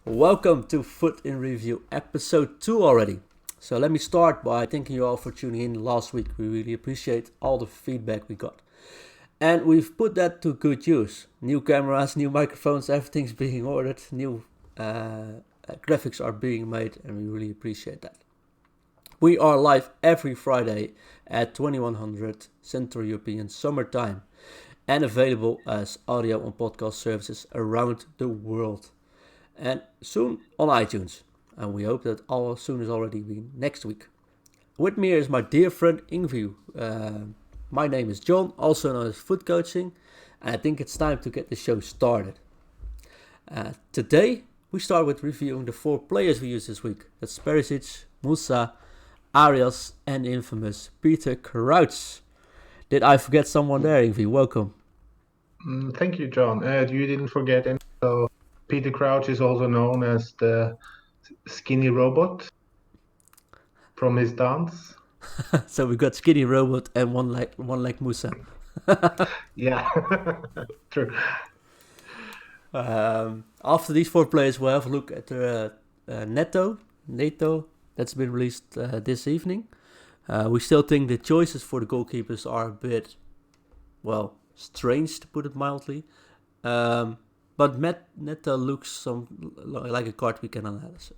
Welcome to FUT in Review, episode 2 already. So let me start by thanking you all for tuning in last week. We really appreciate all the feedback we got. And we've put that to good use. New cameras, new microphones, everything's being ordered. New graphics are being made, and we really appreciate that. We are live every Friday at 2100 Central European Summer Time and available as audio on podcast services around the world. And soon on iTunes. And we hope that all soon is already been next week. With me is my dear friend Ingvi. My name is John, also known as FUT Coaching, and I think it's time to get the show started. Today we start with reviewing the 4 players we used this week. That's Perisic, Musa, Arias, and the infamous Peter Crouch. Did I forget someone there, Ingvi? Welcome. Thank you, John. You didn't forget any. So Peter Crouch is also known as the skinny robot from his dance. So we got Skinny Robot and one like Musa. Yeah, true. After these 4 players, we'll have a look at the NATO that's been released this evening. We still think the choices for the goalkeepers are a bit, strange to put it mildly. But Neto looks like a card we can analyze.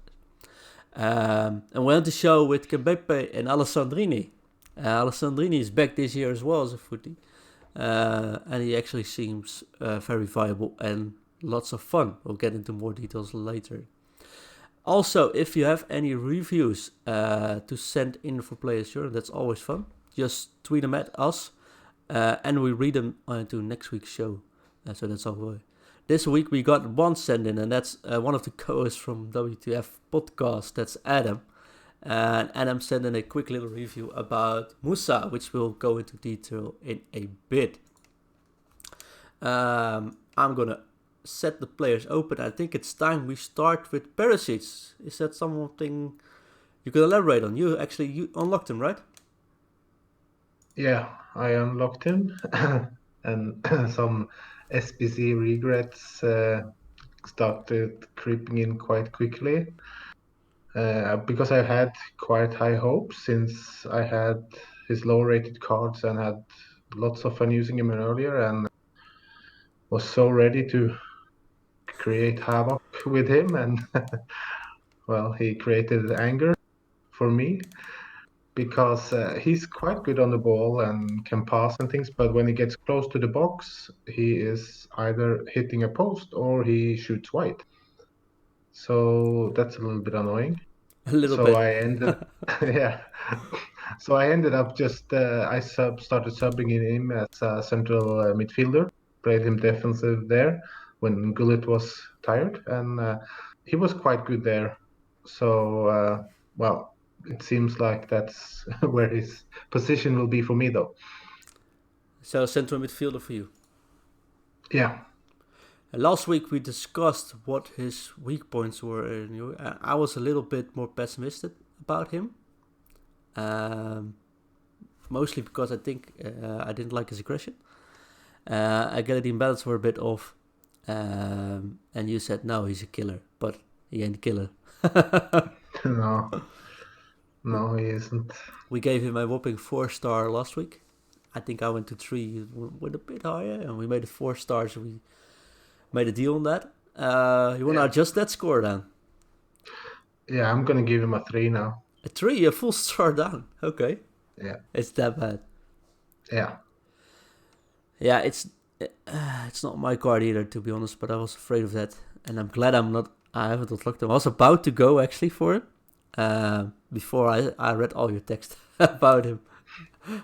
And we end the show with Kembepe and Alessandrini. Alessandrini is back this year as well as a footy. And he actually seems very viable and lots of fun. We'll get into more details later. Also, if you have any reviews to send in for players, sure, that's always fun. Just tweet them at us. And we read them into next week's show. So that's all. This week we got one send in, and that's one of the co-hosts from WTF podcast. That's Adam. And Adam sent in a quick little review about Musa, which we'll go into detail in a bit. I'm gonna set the players open. I think it's time we start with Perisic. Is that something you can elaborate on? You unlocked him, right? Yeah, I unlocked him, and some SBC regrets started creeping in quite quickly. Because I had quite high hopes since I had his low-rated cards and had lots of fun using him earlier, and was so ready to create havoc with him, and he created anger for me because he's quite good on the ball and can pass and things, but when he gets close to the box, he is either hitting a post or he shoots wide. So that's a little bit annoying. A little So bit. I ended, yeah. So I ended up just started subbing him as a central midfielder, played him defensive there when Gullit was tired, and he was quite good there. So it seems like that's where his position will be for me, though. So central midfielder for you. Yeah. Last week we discussed what his weak points were. And I was a little bit more pessimistic about him. Mostly because I think I didn't like his aggression. Agility and balance were a bit off. And you said, no, he's a killer. But he ain't a killer. No, he isn't. We gave him a whopping 4-star last week. I think I went to 3, went a bit higher. And we made it 4 stars. We made a deal on that. You want to adjust that score then? Yeah, I'm going to give him a 3 now. A 3, a full star down. Okay. Yeah. It's that bad. Yeah. Yeah, it's not my card either, to be honest, but I was afraid of that. And I'm glad I haven't unlocked him. I was about to go actually for it. Before I read all your text about him.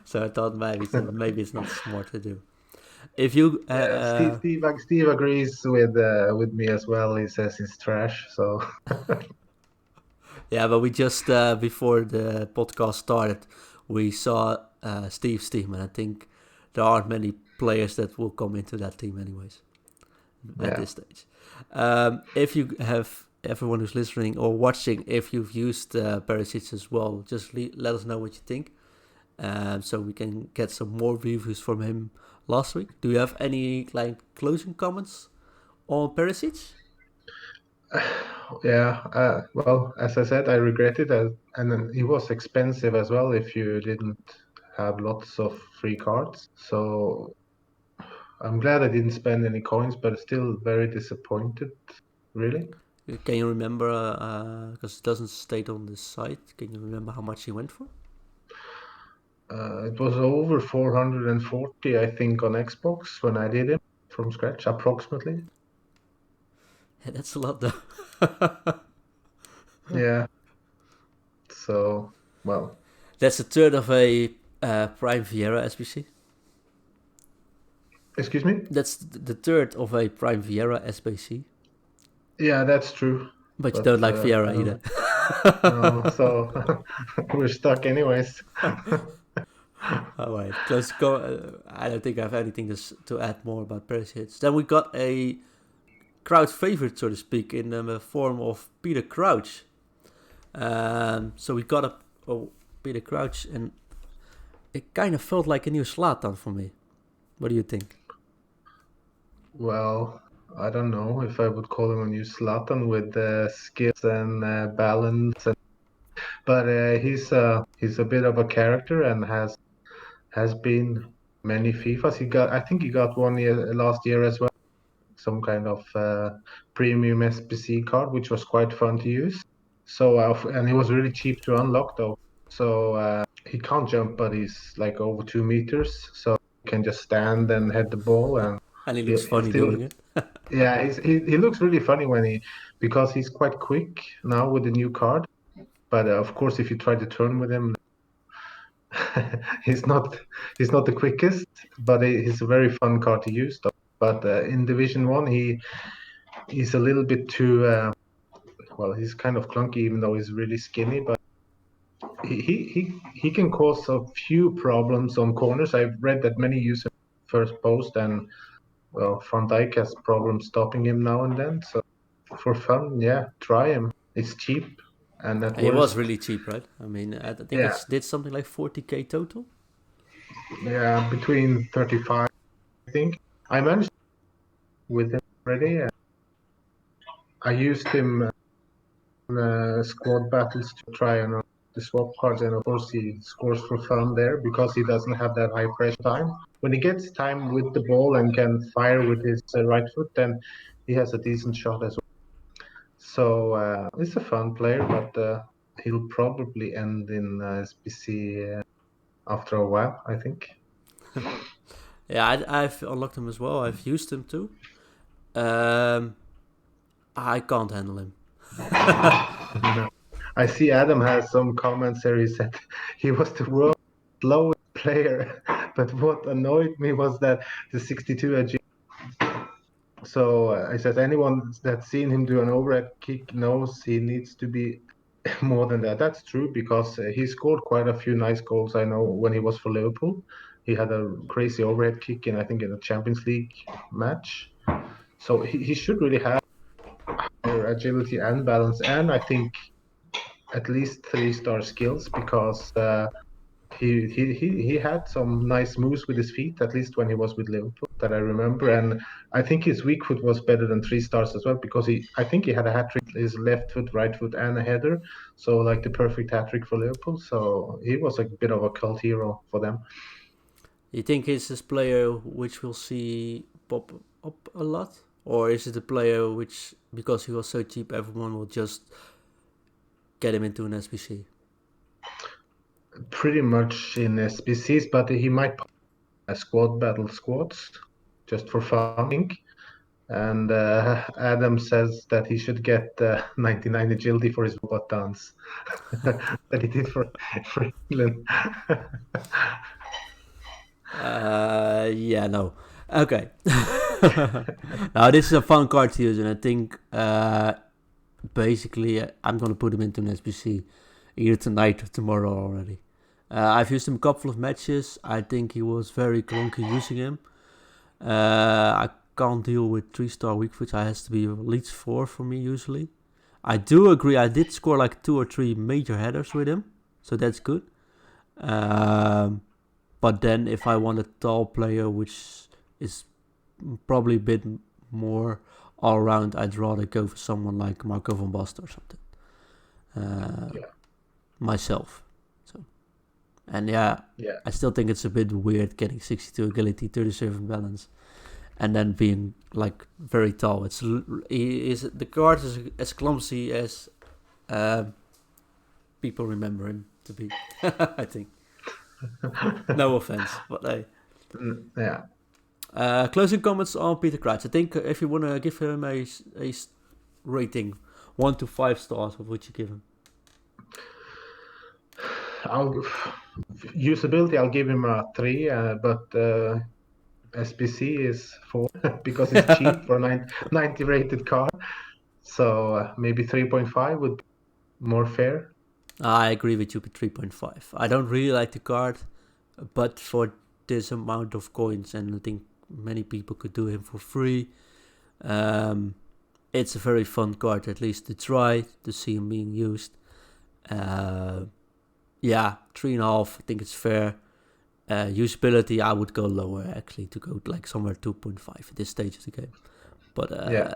So I thought maybe it's not smart to do. If you Steve agrees with me as well. He says he's trash. So yeah, but we just before the podcast started, we saw Steve's team, and I think there aren't many players that will come into that team anyways at this stage. If you have everyone who's listening or watching, if you've used Perisic as well, just let us know what you think. So we can get some more reviews from him last week. Do you have any closing comments on Perisic? Yeah, well, as I said, I regret it, and then it was expensive as well if you didn't have lots of free cards. So I'm glad I didn't spend any coins, but still very disappointed, really. Can you remember, because it doesn't state on this site, can you remember how much he went for? It was over 440, I think, on Xbox when I did it from scratch, approximately. Yeah, that's a lot though. Yeah, so, well, That's a third of a Prime Vieira SBC. excuse me? That's the third of a Prime Vieira SBC. Yeah, that's true, But you don't but like I Vieira don't either. know. No, so we're stuck anyways. All right, I don't think I have anything to add more about Perisic. Then we got a crowd favorite, so to speak, in the form of Peter Crouch. So we got a Peter Crouch, and it kind of felt like a new Zlatan for me. What do you think? Well, I don't know if I would call him a new Zlatan with skills and balance, but he's a bit of a character and has been many FIFAs. I think he got one year last year as well, some kind of premium SPC card, which was quite fun to use. So and he was really cheap to unlock though. So he can't jump, but he's like over 2 meters, so he can just stand and head the ball, and And he he, looks he funny still doing it. yeah, he looks really funny because he's quite quick now with the new card. But of course, if you try to turn with him, he's not he's not the quickest. But he's a very fun card to use, though. But in Division One, he's a little bit too well. He's kind of clunky, even though he's really skinny. But he can cause a few problems on corners. I've read that many use him first post, and well, Van Dijk has problems stopping him now and then. So for fun, yeah, try him. It's cheap, and at It was worst, really cheap, right? I mean, I think yeah, it did something like 40k total. yeah, between 35, I think. I managed with him already. I used him in squad battles to try and the swap cards, and of course he scores for fun there because he doesn't have that high pressure time. When he gets time with the ball and can fire with his right foot, then he has a decent shot as well. So he's a fun player, but he'll probably end in SBC after a while, I think. Yeah, I've unlocked him as well. I've used him too. Um, I can't handle him. No. I see Adam has some comments there. He said he was the world's slowest player, but what annoyed me was that the 62 agility. So I said anyone that's seen him do an overhead kick knows he needs to be more than that. That's true because he scored quite a few nice goals. I know when he was for Liverpool, he had a crazy overhead kick in I think in a Champions League match. So he should really have agility and balance, and I think at least 3-star skills because he had some nice moves with his feet, at least when he was with Liverpool, that I remember. And I think his weak foot was better than 3 stars as well because I think he had a hat trick, his left foot, right foot, and a header. So like the perfect hat trick for Liverpool. So he was a bit of a cult hero for them. You think he's this player which we'll see pop up a lot? Or is it a player which, because he was so cheap, everyone will just get him into an SBC? Pretty much in SBCs, but he might squad battle squads just for fun, I think. And Adam says that he should get 99 agility for his robot dance that he did for England. Yeah, no. Okay. Now, this is a fun card to use, and I think basically I'm going to put him into an SBC either tonight or tomorrow already. I've used him a couple of matches. I think he was very clunky using him. I can't deal with 3-star weak foot. It has to be at least 4 for me usually. I do agree. I did score like 2 or 3 major headers with him, so that's good. But then if I want a tall player, which is probably a bit more all around, I'd rather go for someone like Marco van Basten or something. Myself. So, and Yeah. I still think it's a bit weird getting 62 agility, 37 balance, and then being like very tall. The guard is as clumsy as people remember him to be. I think. No offense, but hey. Yeah. Closing comments on Peter Crouch. I think if you want to give him a rating, 1 to 5 stars, what would you give him? Usability, I'll give him a 3, but SBC is 4 because it's cheap for a 90 rated car. So maybe 3.5 would be more fair. I agree with you with 3.5. I don't really like the card, but for this amount of coins, and I think many people could do him for free, it's a very fun card, at least to try, to see him being used. 3.5, I think it's fair. Usability, I would go lower actually, to go like somewhere 2.5 at this stage of the game. But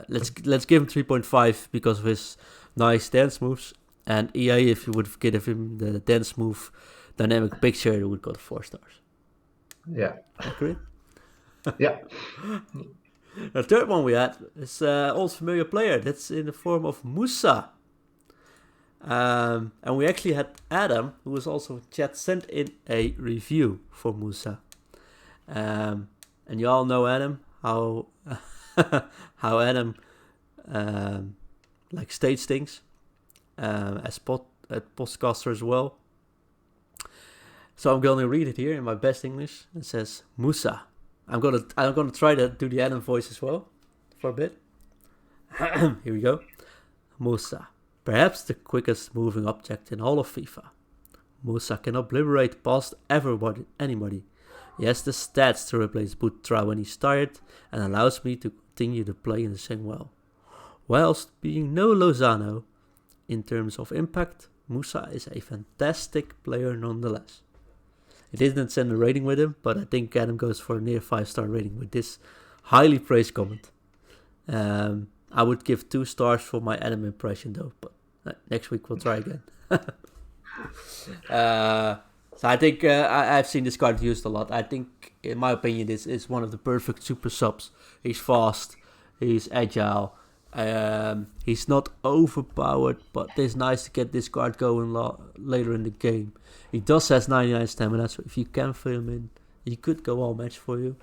let's give him 3.5 because of his nice dance moves. And EA, if you would have given him the dance move dynamic picture, it would got 4 stars. Yeah. Agree? Yeah. The third one we had is old familiar player. That's in the form of Musa. And we actually had Adam, who was also in chat, sent in a review for Musa. And you all know Adam, how how Adam like states things as podcaster as well. So I'm going to read it here in my best English. It says Musa. I'm gonna try to do the Adam voice as well for a bit. Here we go. Musa, perhaps the quickest moving object in all of FIFA. Musa can obliterate past anybody. He has the stats to replace Butra when he's tired and allows me to continue to play in the same well. Whilst being no Lozano, in terms of impact, Musa is a fantastic player nonetheless. He didn't send a rating with him, but I think Adam goes for a near 5-star rating with this highly praised comment. I would give 2 stars for my Adam impression though, but next week we'll try again. So I think I've seen this card used a lot. I think, in my opinion, this is one of the perfect super subs. He's fast, he's agile, he's not overpowered, but it's nice to get this card going later in the game. He does has 99 stamina, so if you can fill him in, he could go all match for you.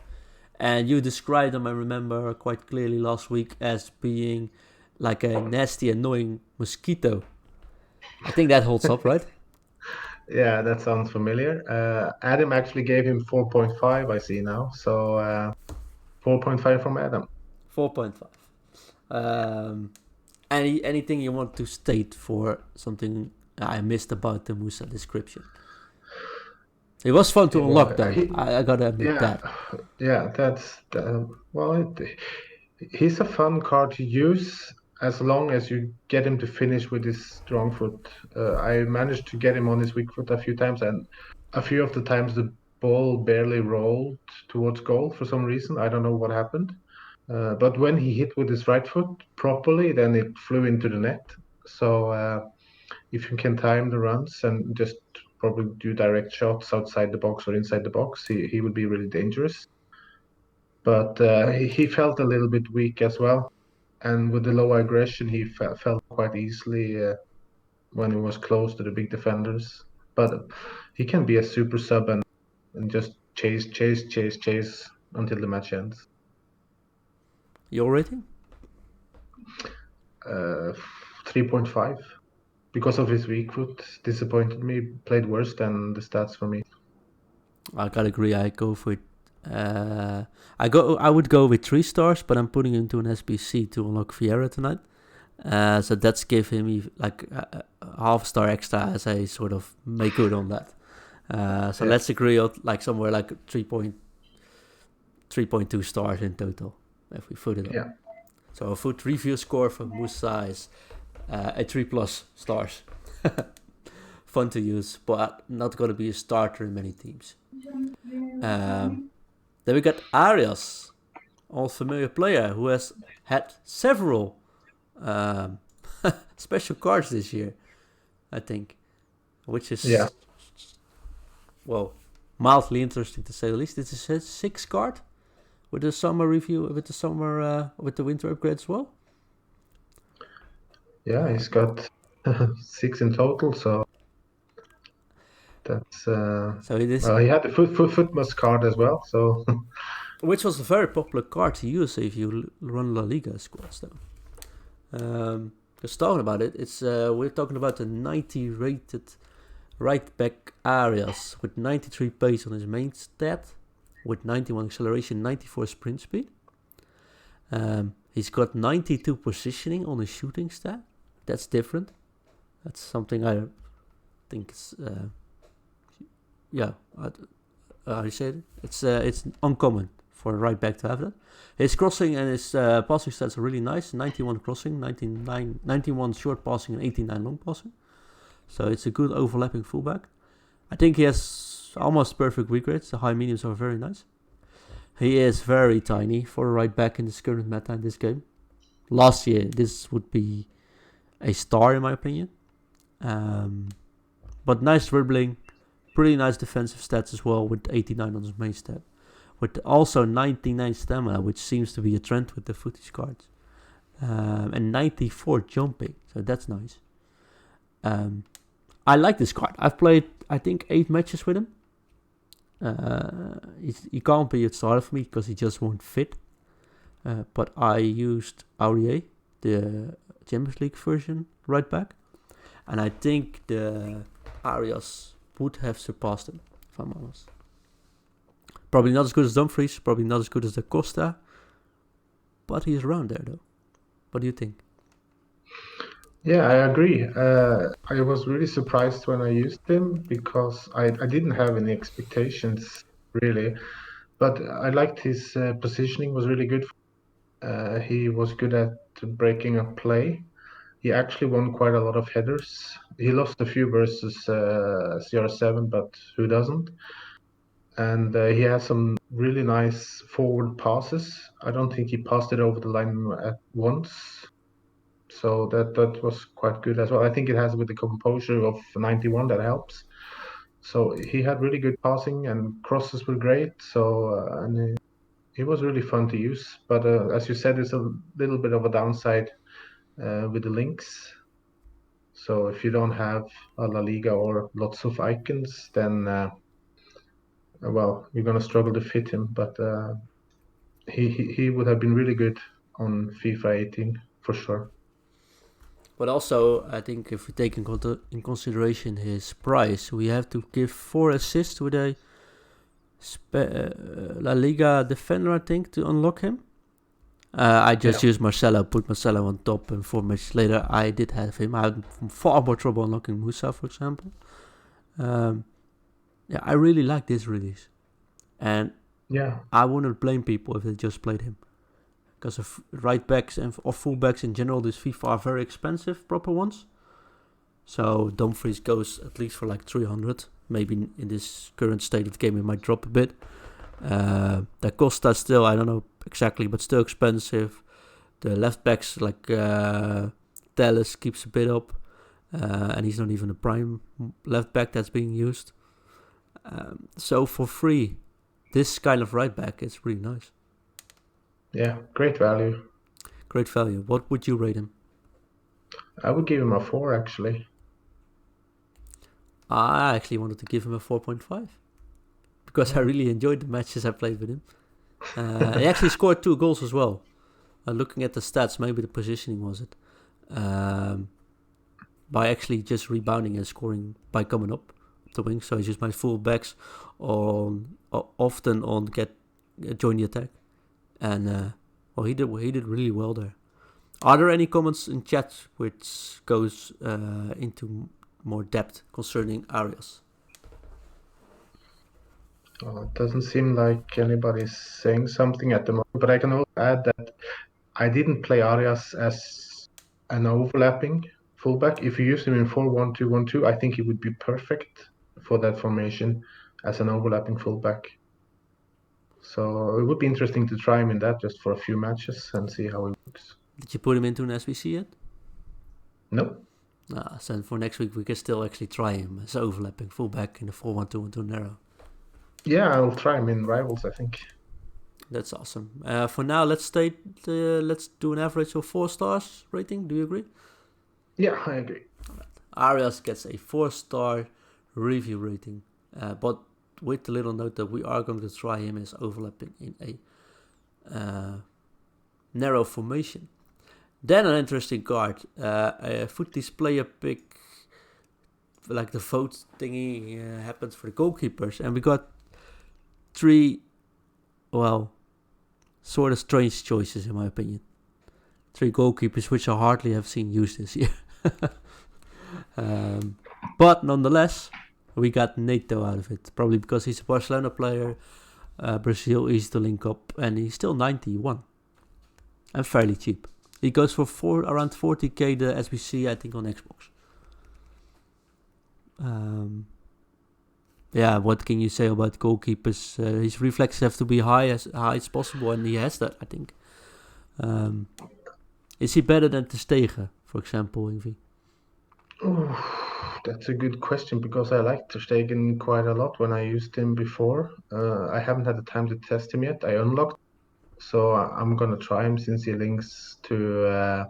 And you described him, I remember quite clearly last week, as being like a nasty, annoying mosquito. I think that holds up, right? Yeah, that sounds familiar. Adam actually gave him 4.5, I see now. So 4.5 from Adam. 4.5. Anything you want to state for something I missed about the Musa description? It was fun to unlock, though. I gotta admit that. Yeah, he's a fun card to use as long as you get him to finish with his strong foot. I managed to get him on his weak foot a few times, and a few of the times the ball barely rolled towards goal for some reason. I don't know what happened. But when he hit with his right foot properly, then it flew into the net. So if you can time the runs and just probably do direct shots outside the box or inside the box, he would be really dangerous. But he felt a little bit weak as well. And with the low aggression, he fell quite easily when he was close to the big defenders. But he can be a super sub and just chase until the match ends. Your rating? 3.5. Because of his weak foot, disappointed me. Played worse than the stats for me. I gotta agree. I go for it. I would go with 3 stars, but I'm putting him to an SBC to unlock Vieira tonight. So that's give him like a half star extra as I sort of make good on that. Let's agree on like somewhere like 3.2 stars in total if we foot it up. Yeah. So a FUT review score for Musa is a 3+ stars. Fun to use, but not going to be a starter in many teams. Then we got Arias, old familiar player, who has had several um, special cards this year, I think, which is Yeah, well mildly interesting to say the least. This is a 6 card with the summer review, with the winter upgrade as well. yeah, he's got 6 in total, so that's So it is, well, he had the footmas card as well, so which was a very popular card to use if you run La Liga squads, though. Just talking about it, it's we're talking about the 90 rated right back Arias with 93 pace on his main stat, with 91 acceleration, 94 sprint speed. He's got 92 positioning on his shooting stat. That's different. That's something I think is how you say it? It's uncommon for a right back to have that. His crossing and his passing stats are really nice. 91 crossing, 91 short passing, and 89 long passing. So it's a good overlapping fullback. I think he has almost perfect weak rates. The high mediums are very nice. He is very tiny for a right back in this current meta in this game. Last year, this would be a star in my opinion. But nice dribbling, pretty nice defensive stats as well, with 89 on his main stat. With also 99 stamina, which seems to be a trend with the footage cards. And 94 jumping, so that's nice. I like this card. I've played, I think, 8 matches with him. He can't be a starter for me because he just won't fit. But I used Aurier, the Champions League version, right back. And I think the Arias would have surpassed him, if I'm honest. Probably not as good as Dumfries, probably not as good as the Costa. But he's around there, though. What do you think? yeah, I agree. I was really surprised when I used him because I didn't have any expectations really, but I liked his positioning was really good. He was good at breaking up play. He actually won quite a lot of headers. He lost a few versus CR7, but who doesn't? And he has some really nice forward passes. I don't think he passed it over the line at once. So that was quite good as well. I think it has with the composure of 91 that helps. So he had really good passing and crosses were great. So and he was really fun to use. But as you said, it's a little bit of a downside with the links. So if you don't have a La Liga or lots of icons, then well, you're gonna struggle to fit him. But he would have been really good on FIFA 18 for sure. But also, I think if we take in consideration his price, we have to give 4 assists with a La Liga defender, I think, to unlock him. I just used Marcelo, put Marcelo on top, and 4 matches later, I did have him. I had far more trouble unlocking Musa, for example. Yeah, I really like this release. And Yeah, I wouldn't blame people if they just played him. Because of right backs or full backs in general, this FIFA are very expensive, proper ones. So Dumfries goes at least for like 300. Maybe in this current state of the game it might drop a bit. Da Costa still, I don't know exactly, but still expensive. The left backs like Dallas keeps a bit up. And he's not even a prime left back that's being used. So for free, this kind of right back is really nice. yeah, great value. Great value. What would you rate him? I would give him a 4 actually. I actually wanted to give him a 4.5 because I really enjoyed the matches I played with him. He actually scored 2 goals as well. Looking at the stats, maybe the positioning was it. By actually just rebounding and scoring by coming up the wing. So he's used my full backs often on join the attack. And he did really well there. Are there any comments in chat which goes into more depth concerning Arias? Well, it doesn't seem like anybody's saying something at the moment, but I can also add that I didn't play Arias as an overlapping fullback. If you use him in 4-1-2-1-2, I think he would be perfect for that formation as an overlapping fullback. So it would be interesting to try him in that just for a few matches and see how he works. Did you put him into an SBC yet? No. So for next week we can still actually try him as overlapping fullback in the 4-1-2-1-2 narrow. Yeah, I'll try him in Rivals, I think. That's awesome. For now, let's do an average of 4 stars rating. Do you agree? Yeah, I agree. Arias gets a 4-star review rating, but with the little note that we are going to try him as overlapping in a narrow formation. Then an interesting card, a FUT displayer pick, like the vote thingy happens for the goalkeepers, and we got 3, well, sort of strange choices in my opinion. 3 goalkeepers which I hardly have seen used this year. But nonetheless, we got Neto out of it. Probably because he's a Barcelona player. Brazil easy to link up, and he's still 91 and fairly cheap. He goes for around 40k the SBC, I think, on Xbox. Yeah, what can you say about goalkeepers? His reflexes have to be high as possible, and he has that, I think. Is he better than Ter Stegen, for example, Ingvi? That's a good question because I liked Ter Stegen quite a lot when I used him before. I haven't had the time to test him yet. I unlocked, so I'm gonna try him since he links to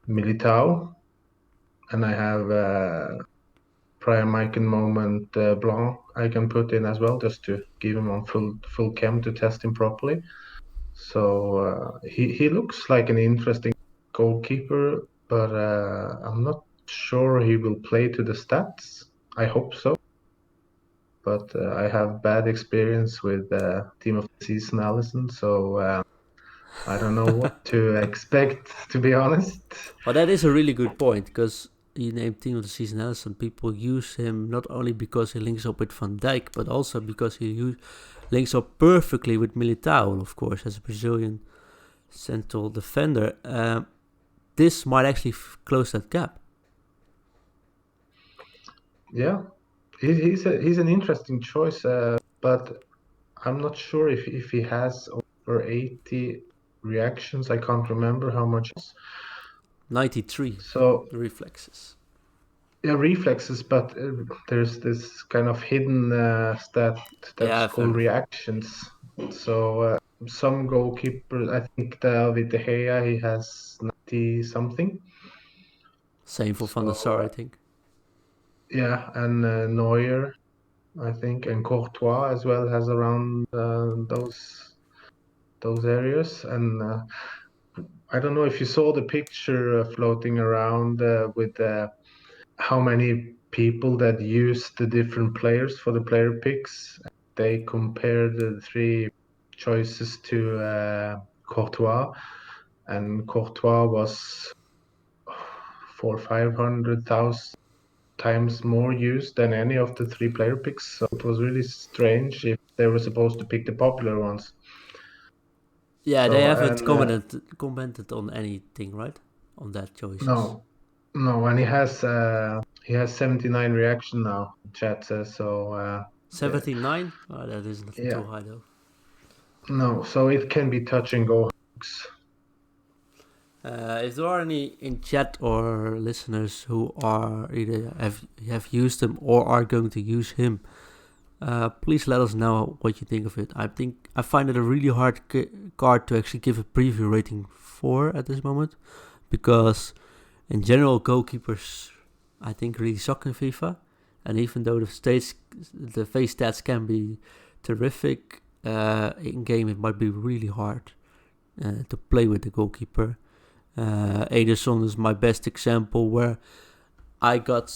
Militao, and I have Prior Mike and Moment Blanc I can put in as well just to give him on full chem to test him properly. So he looks like an interesting goalkeeper, but I'm not sure he will play to the stats. I hope so. But I have bad experience with Team of the Season Allison, so I don't know what to expect, to be honest. Well, that is a really good point, because he named Team of the Season Allison. People use him not only because he links up with Van Dijk, but also because he links up perfectly with Militao, of course, as a Brazilian central defender. This might actually close that gap. Yeah, he's an interesting choice, but I'm not sure if he has over 80 reactions. I can't remember how much. 93. So reflexes. Yeah, reflexes, but there's this kind of hidden stat that's called reactions. So some goalkeepers, I think David De Gea, he has 90 something. Same for Van der Sar, I think. Yeah, and Neuer, I think, and Courtois as well has around those areas. And I don't know if you saw the picture floating around with how many people that use the different players for the player picks. They compared the 3 choices to Courtois, and Courtois was 500,000 times more used than any of the 3 player picks. So it was really strange if they were supposed to pick the popular ones. Yeah, so, they haven't commented on anything, right? On that choices. No, and he has 79 reaction now. Chat says so. 79? Oh, that isn't too high though. No, so it can be touch and go. If there are any in chat or listeners who are either have used him or are going to use him, please let us know what you think of it. I find it a really hard card to actually give a preview rating for at this moment, because in general goalkeepers I think really suck in FIFA, and even though the face stats can be terrific, in game it might be really hard to play with the goalkeeper. Ederson is my best example, where I got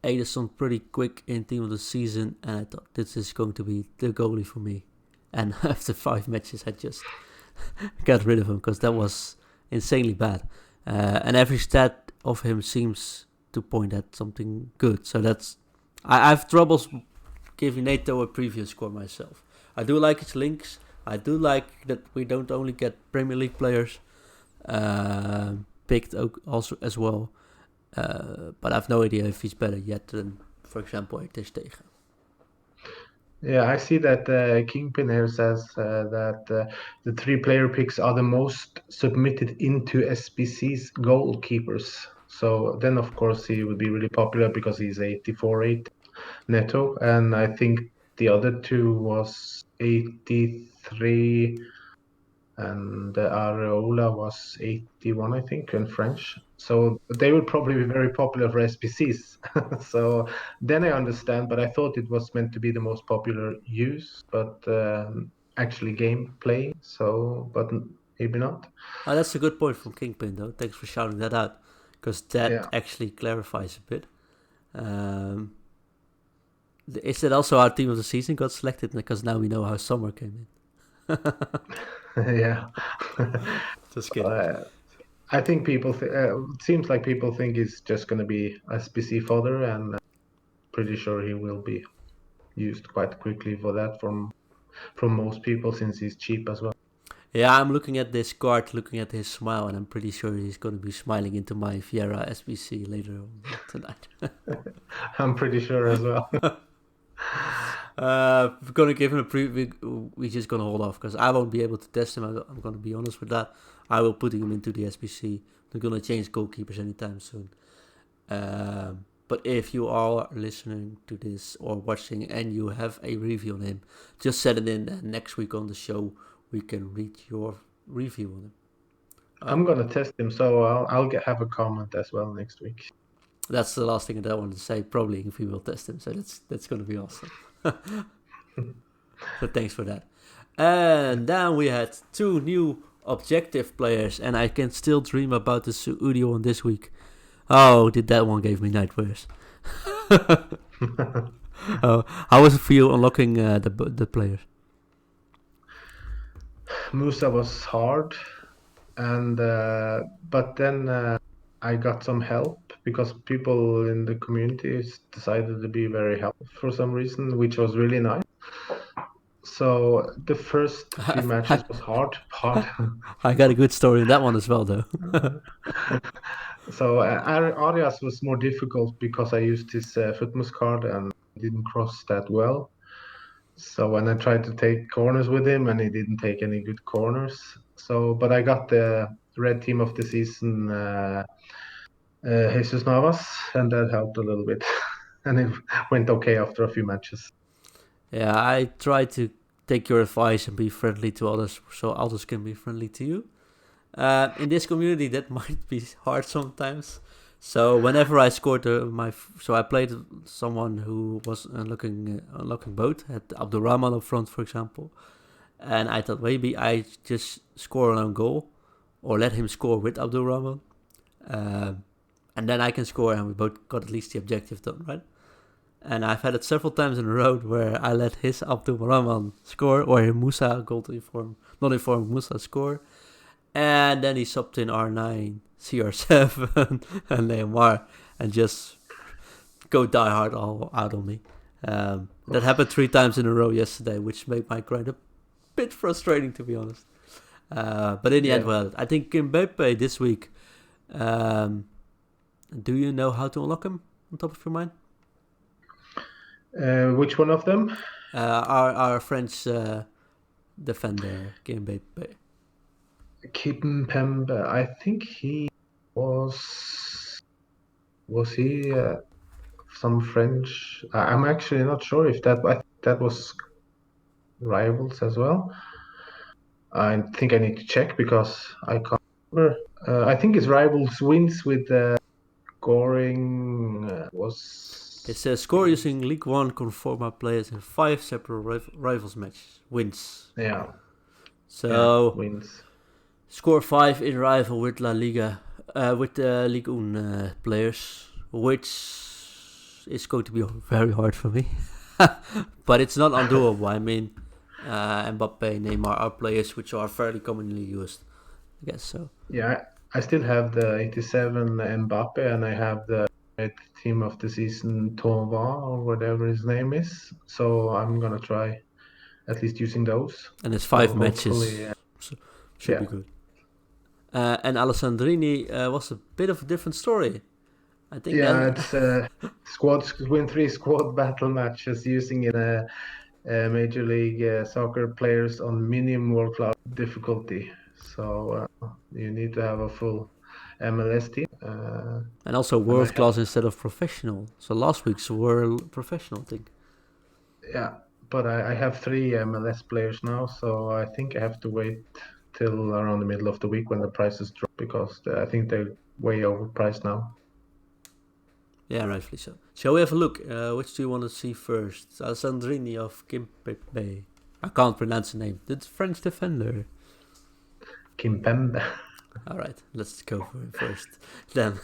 Ederson pretty quick in Team of the Season, and I thought this is going to be the goalie for me. And after 5 matches, I just got rid of him because that was insanely bad. And every stat of him seems to point at something good. So I have troubles giving Neto a previous score myself. I do like his links. I do like that we don't only get Premier League players picked also as well. But I have no idea if he's better yet than, for example, Ter Stegen. Yeah, I see that Kingpin here says that the three-player picks are the most submitted into SBC's goalkeepers. So then, of course, he would be really popular because he's 84-8 netto, and I think the other two was 83, and Areola was 81, I think, in French. So they would probably be very popular for SPCs. So then I understand, but I thought it was meant to be the most popular use, but actually gameplay. So, but maybe not. Oh, that's a good point from Kingpin, though. Thanks for shouting that out, because that Yeah. actually clarifies a bit. Um, is that also our team of the season got selected? Because now we know how Summer came in. Yeah. Just kidding. I think it seems like people think he's just going to be SPC fodder, and pretty sure he will be used quite quickly for that from most people since he's cheap as well. Yeah, I'm looking at this card, looking at his smile, and I'm pretty sure he's going to be smiling into my Vieira SBC later on tonight. I'm pretty sure as well. We're gonna give him a preview. We're just gonna hold off because I won't be able to test him. I'm gonna be honest with that. I will put him into the SBC. I'm gonna change goalkeepers anytime soon. But if you are listening to this or watching and you have a review on him, just set it in, and next week on the show we can read your review on him. I'm gonna test him, so have a comment as well next week. That's the last thing that I want to say. Probably if we will test him, so that's gonna be awesome. So thanks for that. And then we had two new objective players, and I can still dream about the Saudi one this week. Oh, did that one gave me nightmares. Oh, how was it for you unlocking the players? Musa was hard, and but then I got some help because people in the community decided to be very helpful for some reason, which was really nice. So the first few matches was hard. I got a good story in that one as well, though. So Arias was more difficult because I used his Footmus card and didn't cross that well. So when I tried to take corners with him, and he didn't take any good corners. So, but I got the red team of the season, Jesus Navas, and that helped a little bit. And it went okay after a few matches. Yeah, I try to take your advice and be friendly to others so others can be friendly to you. In this community, that might be hard sometimes. So whenever I scored so I played someone who was unlocking both, had Abdurrahman up front, for example, and I thought maybe I just score an own goal or let him score with Abdurrahman, and then I can score, and we both got at least the objective done, right? And I've had it several times in a row where I let his Abdurrahman score or Musa goal to inform, not inform Musa score, and then he subbed in R9, CR7, and Neymar, and just go die hard all out on me. That happened 3 times in a row yesterday, which made my grind a bit frustrating, to be honest. But in the end, well, I think Mbappe this week. Do you know how to unlock him on top of your mind? Which one of them? Our French defender, Mbappe. Kimpembe. I think he was. Was he some French? I'm actually not sure if that. I think that was rivals as well. I think I need to check because I can't remember. I think his rivals wins with scoring was. It says score using League One Conforma players in 5 separate rivals matches. Wins. Yeah. So wins. Score 5 in rival with La Liga, with the Ligue 1 players, which is going to be very hard for me. But it's not undoable. I mean, Mbappe, Neymar are players which are fairly commonly used. I guess so. Yeah, I still have the 87 Mbappe, and I have the red team of the season Thauvin or whatever his name is. So I'm gonna try at least using those. And it's 5 matches, so should be good. And Alessandrini was a bit of a different story. I think. Yeah, it's win 3 squad battle matches using it Major League Soccer players on minimum world class difficulty. So you need to have a full MLS team. And also And I world class instead of professional. So last week's were professional, I think. Yeah, but I have 3 MLS players now, so I think I have to wait till around the middle of the week when the prices drop because I think they're way overpriced now. Yeah, rightfully so. Shall we have a look? Which do you want to see first? Alessandrini of Kimpembe. I can't pronounce the name. The French defender. Kimpembe. Alright, let's go for him first. Then.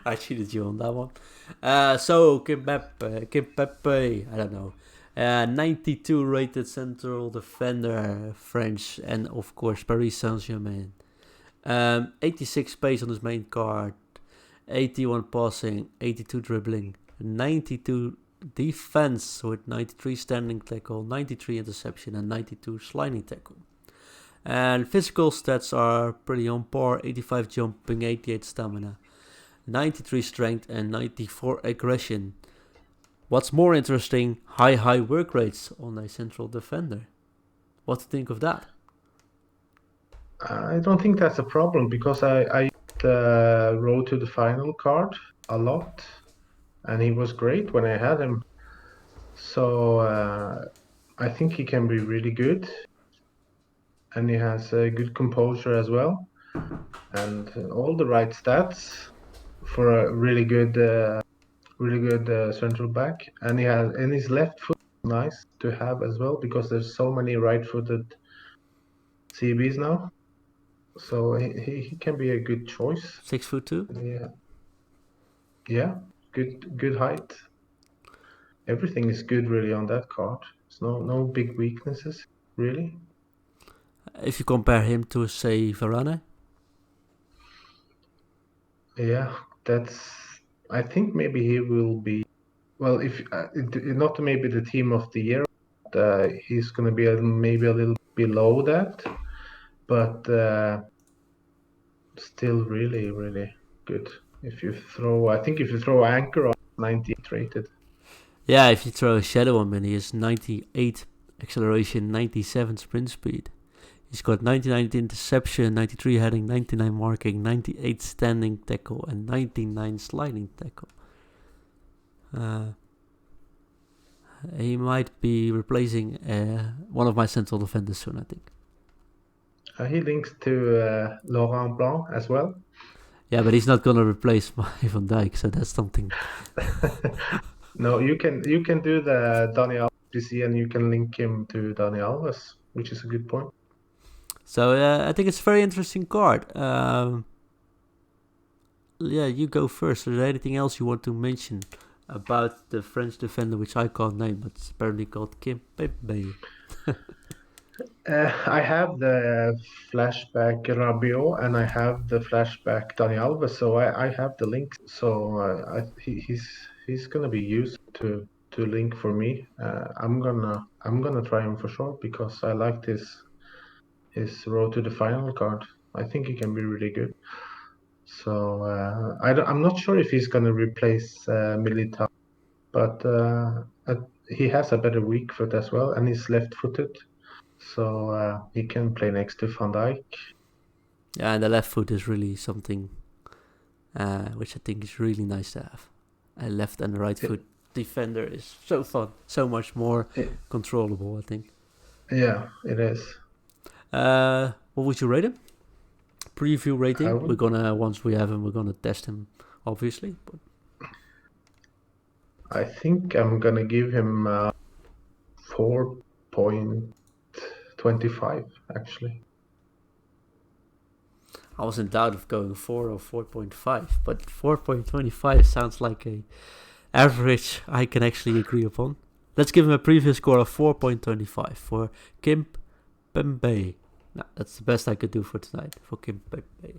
I cheated you on that one. So, Kimpembe, I don't know. 92 rated central defender, French, and of course Paris Saint-Germain. 86 pace on his main card. 81 passing, 82 dribbling, 92 defense with 93 standing tackle, 93 interception, and 92 sliding tackle. And physical stats are pretty on par: 85 jumping, 88 stamina, 93 strength, and 94 aggression. What's more interesting, high work rates on a central defender. What do you think of that? I don't think that's a problem because I the road to the final card a lot, and he was great when I had him. So I think he can be really good, and he has a good composure as well, and all the right stats for a really good central back. And his left foot nice to have as well because there's so many right-footed CBs now. So he can be a good choice. 6'2". Yeah, good height. Everything is good really on that card. There's no big weaknesses really. If you compare him to, say, Varane. Yeah, I think maybe he will be. Well, if not maybe the team of the year, but, he's going to be maybe a little below that, but still really good. I think if you throw Anchor on 98 rated. Yeah, if you throw a shadow on him, he has 98 acceleration, 97 sprint speed. He's got 99 interception, 93 heading, 99 marking, 98 standing tackle, and 99 sliding tackle. He might be replacing one of my central defenders soon, I think. He links to Laurent Blanc as well. Yeah, but he's not gonna replace my Van Dijk, so that's something. No, you can do the Dani Alves PC and you can link him to Dani Alves, which is a good point. So I think it's a very interesting card. Yeah, you go first. Is there anything else you want to mention about the French defender, which I can't name, but it's apparently called Kimpembe? I have the flashback Rabiot and I have the flashback Dani Alves, so I have the links. So he's gonna be used to link for me. I'm gonna try him for sure because I liked his road to the final card. I think he can be really good. So I'm not sure if he's gonna replace Militao, but he has a better weak foot as well, and he's left-footed. So he can play next to Van Dijk. Yeah, and the left foot is really something which I think is really nice to have. A left and right foot defender is so fun, so much more controllable, I think. Yeah, it is. What would you rate him? Preview rating? We're gonna, once we have him, we're gonna test him, obviously. But I think I'm gonna give him 4.25 actually. I was in doubt of going 4 or 4.5, but 4.25 sounds like a average I can actually agree upon. Let's give him a previous score of 4.25 for Kimpembe. No, that's the best I could do for tonight for Kimpembe.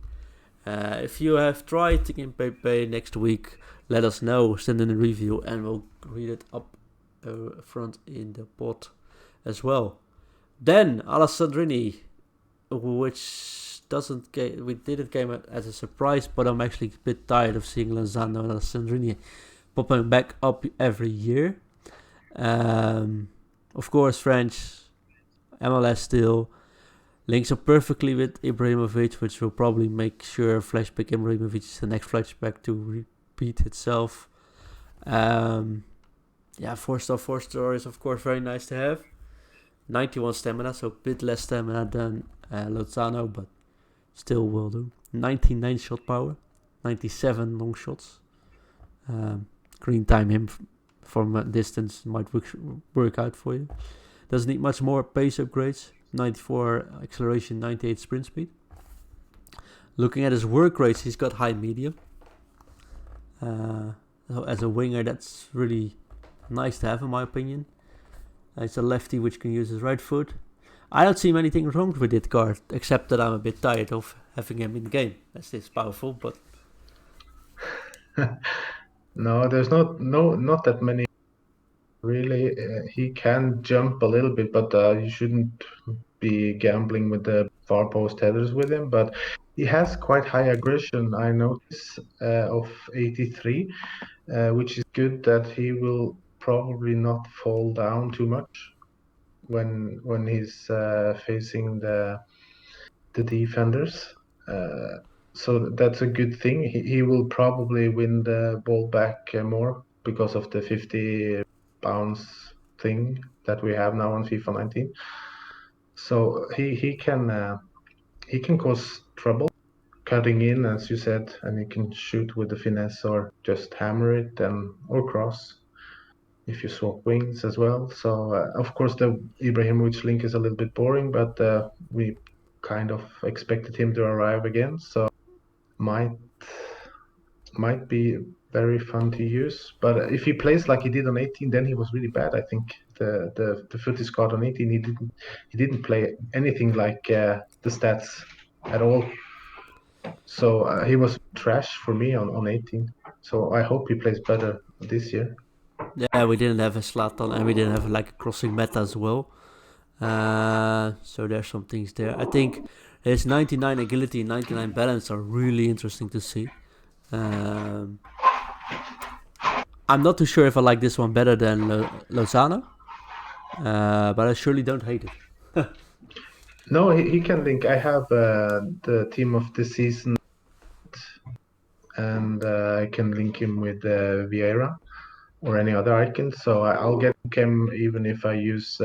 If you have tried Kimpembe next week, let us know. Send in a review and we'll read it up front in the pod as well. Then Alessandrini, which didn't came as a surprise, but I'm actually a bit tired of seeing Lozano and Alessandrini popping back up every year. Of course, French, MLS still links up perfectly with Ibrahimovic, which will probably make sure flashback Ibrahimovic is the next flashback to repeat itself. Yeah, 4-star is of course very nice to have. 91 stamina, so a bit less stamina than Lozano, but still will do. 99 shot power, 97 long shots. Green time him from a distance might work out for you. Doesn't need much more pace upgrades. 94 acceleration, 98 sprint speed. Looking at his work rates, he's got high medium. So as a winger, that's really nice to have, in my opinion. It's a lefty which can use his right foot. I don't see anything wrong with this card, except that I'm a bit tired of having him in the game. That's this powerful, but No, there's not that many. Really, he can jump a little bit, but you shouldn't be gambling with the far post headers with him. But he has quite high aggression, I notice, of 83, which is good that he will probably not fall down too much when he's facing the defenders. So that's a good thing. He will probably win the ball back more because of the 50 bounce thing that we have now on FIFA 19. So he can cause trouble cutting in, as you said, and he can shoot with the finesse or just hammer it and or cross if you swap wings as well. So of course the Ibrahimovic link is a little bit boring, but we kind of expected him to arrive again, so might be very fun to use. But if he plays like he did on 18, then he was really bad. I think the FUT squad on 18, he didn't play anything like the stats at all. So he was trash for me on 18. So I hope he plays better this year. yeah, we didn't have a Slatan and we didn't have like a crossing meta as well. So there's some things there. I think his 99 agility and 99 balance are really interesting to see. Um, I'm not too sure if I like this one better than Lozano, but I surely don't hate it. No, he can link. I have the team of the season, and I can link him with Vieira or any other icon. So I'll get him even if I use.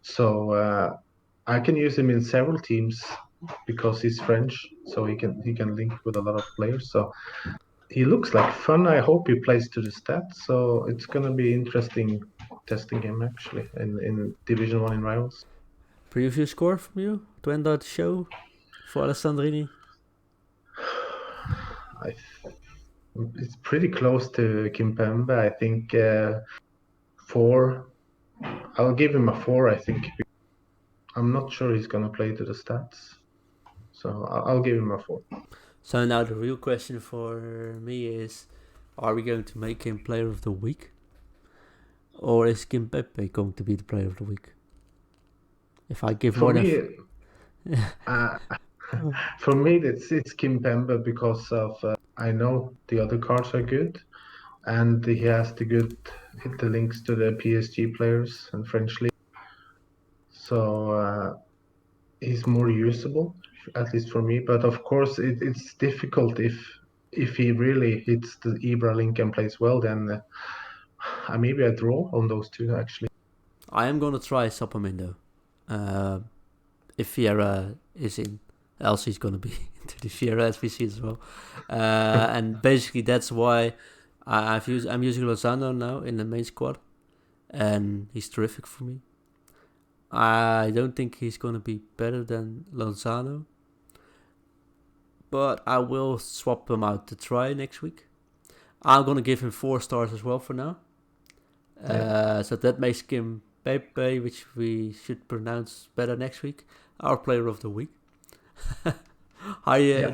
So I can use him in several teams because he's French, so he can link with a lot of players. So he looks like fun. I hope he plays to the stats. So it's gonna be interesting testing him actually in Division One in Rivals. Preview score from you to end out the show for Alessandrini? I, it's pretty close to Kimpembe. I think 4. I'll give him a 4. I think I'm not sure he's gonna play to the stats, so I'll give him a 4. So now the real question for me is, are we going to make him player of the week? Or is Kim Pepe going to be the player of the week? If I give For more me, than... for me, it's Kimpembe because of I know the other cards are good, and he has the links to the PSG players and French league, so he's more usable, at least for me. But of course, it's difficult if he really hits the Ibra link and plays well, then maybe I draw on those two actually. I am going to try Sapamindo. If Vieira is in, else he's going to be into the Vieira SVC as well. And basically that's why I'm using Lozano now in the main squad, and he's terrific for me. I don't think he's going to be better than Lozano, but I will swap him out to try next week. I'm going to give him 4 stars as well for now. So that makes him Pepe, which we should pronounce better next week, our player of the week. Do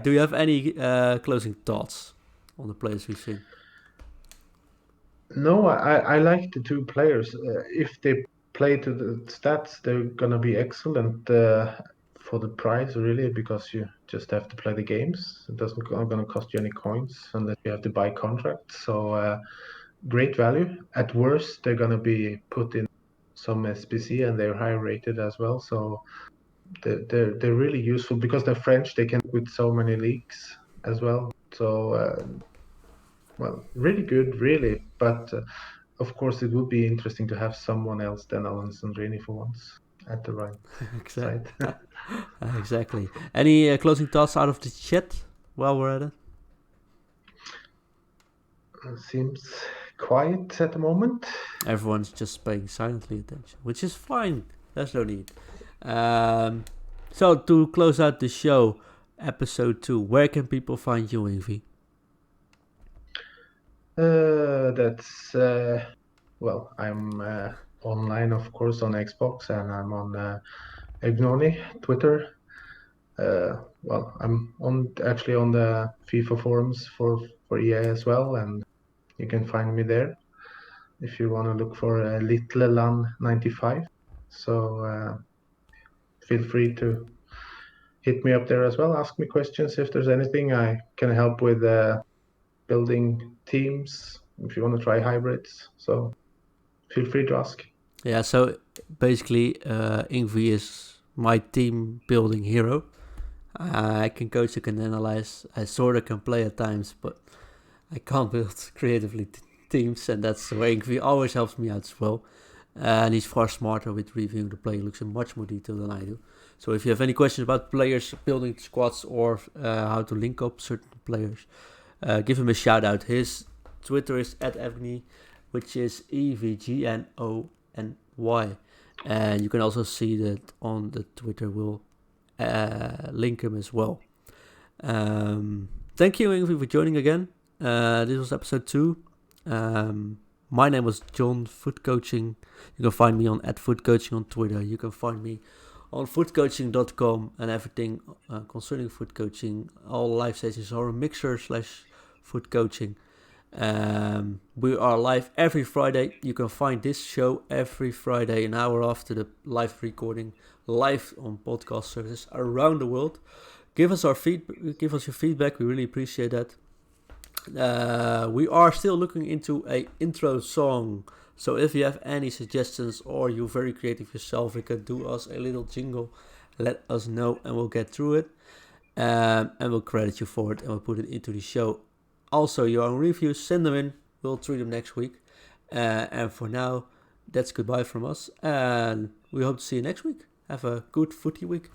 you have any closing thoughts on the players we've seen? No, I like the two players. If they play to the stats, they're gonna be excellent for the price, really, because you just have to play the games. It doesn't gonna cost you any coins unless you have to buy contracts. So great value. At worst, they're gonna be put in some SPC, and they're high rated as well. So they're really useful because they're French. They can work with so many leagues as well. So well, really good, really. But of course, it would be interesting to have someone else than Alan Sandrini for once at the right side. Exactly. Any closing thoughts out of the chat while we're at it? Seems quiet at the moment. Everyone's just paying silently attention, which is fine. There's no need. So to close out the show, episode 2, where can people find you, Ingvi? That's well, I'm online, of course, on Xbox, and I'm on Egnoni, Twitter. Well, I'm actually on the FIFA forums for EA as well, and you can find me there if you want to look for Litleland95. So feel free to hit me up there as well. Ask me questions if there's anything I can help with building teams. If you want to try hybrids, so feel free to ask. Yeah, so basically, Ingvi is my team building hero. I can coach, I can analyze, I sort of can play at times, but I can't build creatively teams, and that's where Ingvi always helps me out as well. And he's far smarter with reviewing the play. He looks in much more detail than I do. So if you have any questions about players, building squads, or how to link up certain players, give him a shout out. His Twitter is @Evgeny, which is EVGNONY. And you can also see that on the Twitter. We'll link him as well. Thank you, Ingvi, for joining again. This was episode 2. My name was John, FUT Coaching. You can find me on @FUTCoaching on Twitter. You can find me on futcoaching.com and everything concerning FUT coaching. All live sessions are a mixer / FUT coaching. We are live every Friday. You can find this show every Friday, an hour after the live recording, live on podcast services around the world. Give us your feedback. We really appreciate that. We are still looking into a intro song, so if you have any suggestions or you're very creative yourself, you can do us a little jingle, let us know and we'll get through it, and we'll credit you for it and we'll put it into the show. Also, your own reviews, send them in, we'll treat them next week, and for now, that's goodbye from us, and we hope to see you next week. Have a good footy week.